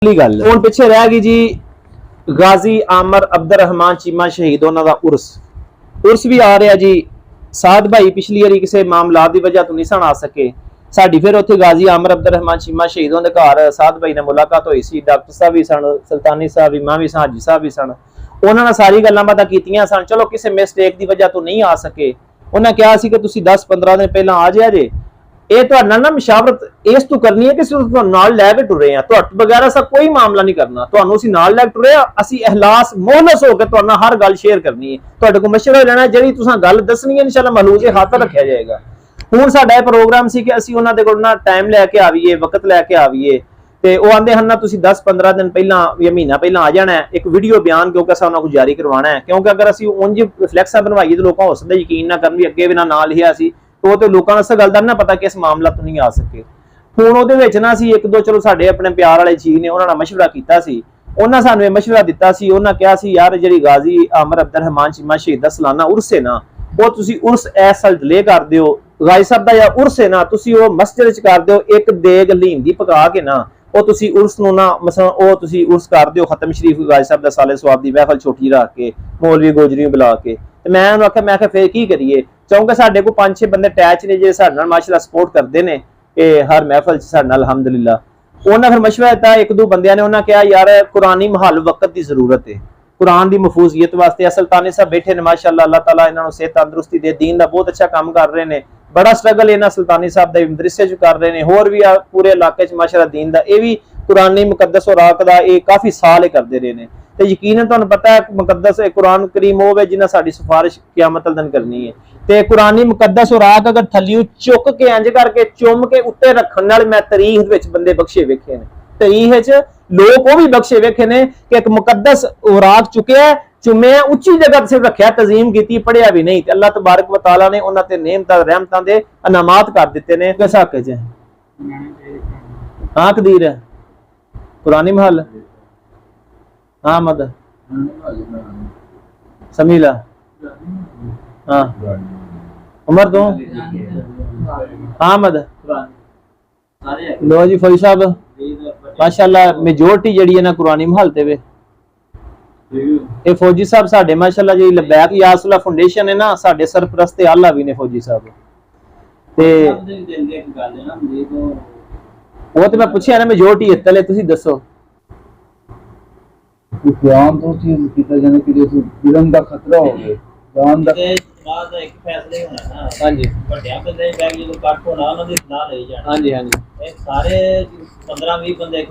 गल हुण पिछे रह गई जी गाजी आमर अब्दुर्रहमान चीमा शहीद उन्होंने उर्स भी आ रहा जी। साध भाई पिछली बारी किसी मामलात की वजह तो नहीं सन आ सके। साडी फिर उत्थे गाजी आमर अब्दुर्रहमान चीमा शहीद उन्होंने घर साध भाई ने मुलाकात हुई सी। डॉक्टर साहब भी सन, सुल्तानी साहब भी, मैं भी सन, हाजी साहब भी सन। उन्होंने सारी गल्लां बातां कीतियां सन। चलो किसी मिसटेक की वजह तो नहीं आ सके। उन्हें कहा सी कि तुसीं 10-15 दिन पहला आ जाया जे। ਇਹ ਤੁਹਾਡੇ ਨਾਲ ਨਾ ਮਸ਼ਾਵਰਤ ਇਸ ਤੋਂ ਕਰਨੀ ਹੈ ਕਿ ਸਿਰਫ ਤੁਹਾਨੂੰ ਨਾਲ ਲੈ ਕੇ ਟੁਰੇ ਆ, ਤੁਹਾਡੇ ਬਗੈਰ ਸਾ ਕੋਈ ਮਾਮਲਾ ਨਹੀਂ ਕਰਨਾ। ਤੁਹਾਨੂੰ ਅਸੀਂ ਨਾਲ ਲੈ ਕੇ ਟੁਰੇ ਆ, ਅਸੀਂ ਇਖਲਾਸ ਮੋਹਲਸ ਹੋ ਕੇ ਤੁਹਾਨੂੰ ਹਰ ਗੱਲ ਸ਼ੇਅਰ ਕਰਨੀ ਹੈ। ਤੁਹਾਡੇ ਕੋਲ ਮਸ਼ਵਰਾ ਲੈਣਾ, ਜਿਹੜੀ ਤੁਸੀਂ ਗੱਲ ਦੱਸਣੀ ਹੈ ਇਨਸ਼ਾਅੱਲਾ ਮਹਲੂਜੇ ਹੱਥ ਰੱਖਿਆ ਜਾਏਗਾ। ਹੁਣ ਸਾਡਾ ਇਹ ਪ੍ਰੋਗਰਾਮ ਸੀ ਕਿ ਅਸੀਂ ਉਹਨਾਂ ਦੇ ਕੋਲ ਨਾ ਟਾਈਮ ਲੈ ਕੇ ਆਵੀਏ, ਵਕਤ ਲੈ ਕੇ ਆਵੀਏ, ਤੇ ਉਹ ਆਂਦੇ ਹਨ ਨਾ ਤੁਸੀਂ 10-15 ਦਿਨ ਪਹਿਲਾਂ ਜਾਂ ਮਹੀਨਾ ਪਹਿਲਾਂ ਆ ਜਾਣਾ ਹੈ। ਇੱਕ ਵੀਡੀਓ ਬਿਆਨ ਕਿਉਂਕਿ ਅਸਾਂ ਉਹਨਾਂ ਨੂੰ ਜਾਰੀ ਕਰਵਾਉਣਾ ਹੈ, ਕਿਉਂਕਿ ਅਗਰ ਅਸੀਂ ਉਂਝ ਫਲੈਕਸਾਂ ਬਣਵਾਈਏ ਤਾਂ ਲੋਕਾਂ ਹੋ ਸਕਦਾ ਯਕੀਨ ਨਾ ਕਰਨ ਵੀ ਅੱਗੇ ਵੀ ਨਾ ਲਿਆ ਸੀ तो लोगों को इस गल का ना पता कि इस मामला तो नहीं आ सके। हुण उहदे विच ना असीं एक दो चलो साडे अपने प्यार वाले जी ने उन्हां नाल मशवरा कीता सी। उन्हां सानूं इह मशवरा दित्ता सी, उन्हां कहा सी यार जिहड़ी गाजी आमर अब्दुर्रहमान चीमा शहीद दा सालाना उर्स है ना, वो तुसीं उर्स इस साल डिले कर दिओ। गाजी साहब दा या उर्स है ना, तुसीं वो मस्जिद च कर दिओ, एक देग लीन दी पका के ना ਉਹ ਤੁਸੀਂ ਉਰਸ ਨੂੰ ਨਾ ਮਸਲਾਂ ਉਹ ਤੁਸੀਂ ਉਰਸ ਕਰ ਦਿਓ ਖਤਮ ਸ਼ਰੀਫ ਗਾਜੀ ਸਾਹਿਬ ਦਾ ਸਾਲੇ ਸਵਾਬ ਦੀ ਮਹਿਫਲ ਛੋਟੀ ਰੱਖ ਕੇ ਮੌਲਵੀ ਗੋਜਰੀ ਨੂੰ ਬੁਲਾ ਕੇ। ਤੇ ਮੈਂ ਉਹਨੂੰ ਆਖਿਆ, ਮੈਂ ਕਿਹਾ ਫੇਰ ਕੀ ਕਰੀਏ, ਕਿਉਂਕਿ ਸਾਡੇ ਕੋਲ 5-6 ਬੰਦੇ ਅਟੈਚ ਨੇ ਜਿਹੜੇ ਸਾਡੇ ਨਾਲ ਮਾਸ਼ਾਅੱਲਾ ਸਪੋਰਟ ਕਰਦੇ ਨੇ ਕਿ ਹਰ ਮਹਿਫਲ 'ਚ ਸਾਡੇ ਨਾਲ ਅਲਹਮਦੁਲਿਲਾ। ਉਹਨਾਂ ਫਿਰ ਮਸ਼ਵਰਾ ਦਿੱਤਾ ਇੱਕ ਦੋ ਬੰਦਿਆਂ ਨੇ, ਉਹਨਾਂ ਕਿਹਾ ਯਾਰ ਕੁਰਾਨੀ ਮਹੱਲ ਵਕਤ ਦੀ ਜ਼ਰੂਰਤ ਹੈ, ਕੁਰਾਨ ਦੀ ਮਹਫੂਜ਼ੀਅਤ ਵਾਸਤੇ। ਸੁਲਤਾਨੀ ਸਾਹਿਬ ਬੈਠੇ ਨੇ ਮਾਸ਼ਾਅੱਲਾ, ਅੱਲਾਹ ਤਾਲਾ ਇਹਨਾਂ ਨੂੰ ਸਿਹਤ ਤੰਦਰੁਸਤੀ ਦੇ, दीन ਦਾ ਬਹੁਤ ਅੱਛਾ ਕੰਮ ਕਰ ਰਹੇ ਨੇ। बड़ा स्ट्रगल इन्हां सुल्तानी साहब दा मदरसे च कर रहे हैं, होर भी पूरे इलाके च माशाअल्लाह दीन दा ये भी कुरानी मुकद्दस और राक दा ये काफी साल करते रहे हैं। तो यकीनन तुहानूं पता है मुकद्दस कुरान करीम होवे जिन्हां साडी सिफारिश क़यामत दिन करनी है। ते कुरानी मुकद्दस और राक अगर थल्लियों चुक के इंज करके चुम के उत्ते रखण नाल मैं तारीख विच बंदे बख्शे वेखे ने, तारीख विच लोग वो भी बख्शे वेखे ने कि एक मुकद्दस राक चुकिया चुमे उच्ची जगह सिर्फ रखिया, तजीम की, पढ़िया भी नहीं। अल्लाह तबारक व तआला ने उन्हां ते नेमतां रहमतां दे अनामात कर दिते ने। किस हक च हां कदीर है कुरानी महल हां मद समीला हां उमर तो हां मद लो जी फौजी साहब माशाअल्लाह मेजोरिटी जिहड़ी है ना कुरानी महल ते वे। ये फौजी साहब साडे माशाअल्लाह जी लबैक यासुल्ला फाउंडेशन है ना, साडे सरपरस्त आला भी ने फौजी साहब। ते वो तो मैं पूछया ना मेजोरिटी इतले तुसी दसो जान तो चीज कीता जाने कि जैसे विरम दा खतरा हो गया जान दा बाद एक फैसले होना ना। हां जी ਵੱਡਿਆਂ ਬੰਦੇ ਬੈਗ ਜਦੋਂ ਕੱਟ ਹੋਣਾ ਉਹਨਾਂ ਦੀ ਸਲਾਹ ਲਈ ਜਾਣੀ। हां जी हां जी ਇਹ ਸਾਰੇ 15-20 ਬੰਦੇ